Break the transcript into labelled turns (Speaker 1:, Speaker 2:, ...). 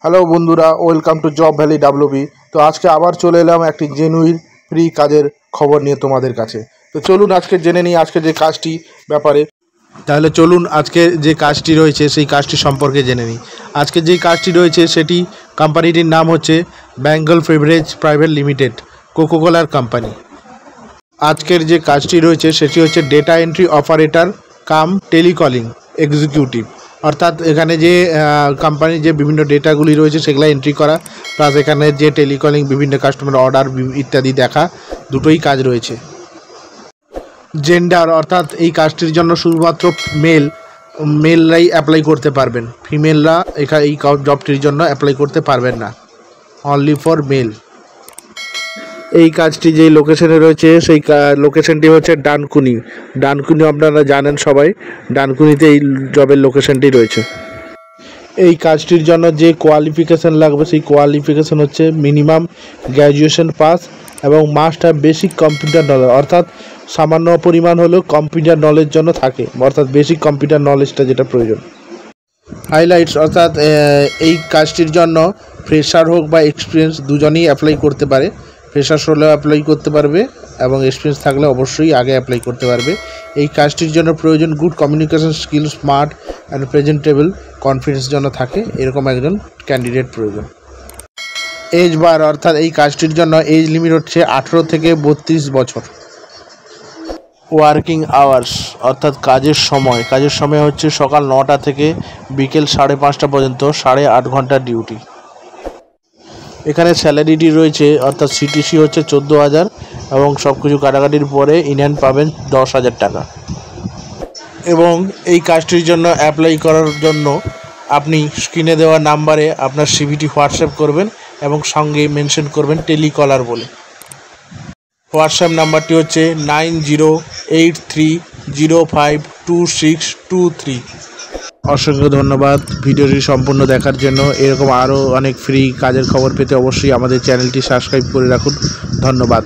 Speaker 1: Hello বন্ধুরা, welcome to job valley WB. তো আজকে আবার চলে এলাম একটি জেনুইন ফ্রি কাজের খবর নিয়ে তোমাদের কাছে। তো চলুন আজকে জেনে নিই আজকে যে কাজটি ব্যাপারে। তাহলে চলুন আজকে যে কাজটি রয়েছে সেই কাজটি সম্পর্কে জেনে নিই। আজকে যে কাজটি রয়েছে সেটি কোম্পানিটির নাম হচ্ছে বেঙ্গল বেভারেজ প্রাইভেট লিমিটেড, কোকোকোলার কোম্পানি। আজকের যে কাজটি রয়েছে সেটি হচ্ছে data entry operator cum telecalling executive, অর্থাৎ এখানে যে কোম্পানির যে বিভিন্ন ডেটাগুলি রয়েছে সেগুলো এন্ট্রি করা, প্লাস এখানে যে টেলিকলিং বিভিন্ন কাস্টমার অর্ডার ইত্যাদি দেখা, দুটোই কাজ রয়েছে। জেন্ডার, অর্থাৎ এই কাজটির জন্য শুধুমাত্র মেলরাই অ্যাপ্লাই করতে পারবেন, ফিমেলরা এই জবটির জন্য অ্যাপ্লাই করতে পারবেন না, অনলি ফর মেল। এই কাজটি যেই লোকেশনে রয়েছে সেই লোকেশনটি হচ্ছে ডানকুনি। আপনারা জানেন সবাই, ডানকুনিতে এই জবের লোকেশনটি রয়েছে। এই কাজটির জন্য যে কোয়ালিফিকেশান লাগবে সেই কোয়ালিফিকেশান হচ্ছে মিনিমাম গ্র্যাজুয়েশন পাস এবং must have basic computer knowledge, অর্থাৎ সামান্য পরিমাণ হলেও কম্পিউটার নলেজ জন্য থাকে, অর্থাৎ বেসিক কম্পিউটার নলেজটা যেটা প্রয়োজন। হাইলাইটস, অর্থাৎ এই কাজটির জন্য ফ্রেশার হোক বা এক্সপিরিয়েন্স দুজনেই অ্যাপ্লাই করতে পারে। ফ্রেশার্স হলেও অ্যাপ্লাই করতে পারবে এবং এক্সপিরিয়েন্স থাকলে অবশ্যই আগে অ্যাপ্লাই করতে পারবে। এই কাজটির জন্য প্রয়োজন good communication skill, smart and presentable, confidence জন্য থাকে এরকম একজন ক্যান্ডিডেট প্রয়োজন। এজ বার, অর্থাৎ এই কাজটির জন্য এজ লিমিট হচ্ছে 18 থেকে 32 বছর। ওয়ার্কিং আওয়ার্স, অর্থাৎ কাজের সময় হচ্ছে সকাল 9টা থেকে বিকেল 5:30 পর্যন্ত, 8.5 ঘন্টা ডিউটি। এখানে স্যালারিটি রয়েছে, অর্থাৎ সিটিসি হচ্ছে 14,000 এবং সব কিছু কাটাকাটির পরে ইনহ্যান্ড পাবেন 10,000 টাকা। এবং এই কাজটির জন্য অ্যাপ্লাই করার জন্য আপনি স্ক্রিনে দেওয়া নাম্বারে আপনার সিভিটি হোয়াটসঅ্যাপ করবেন এবং সঙ্গে মেনশন করবেন টেলিকলার বলে। হোয়াটসঅ্যাপ নাম্বারটি হচ্ছে 9083052623। অসংখ্য ধন্যবাদ ভিডিওটি সম্পূর্ণ দেখার জন্য। এরকম আরও অনেক ফ্রি কাজের খবর পেতে অবশ্যই আমাদের চ্যানেলটি সাবস্ক্রাইব করে রাখুন। ধন্যবাদ।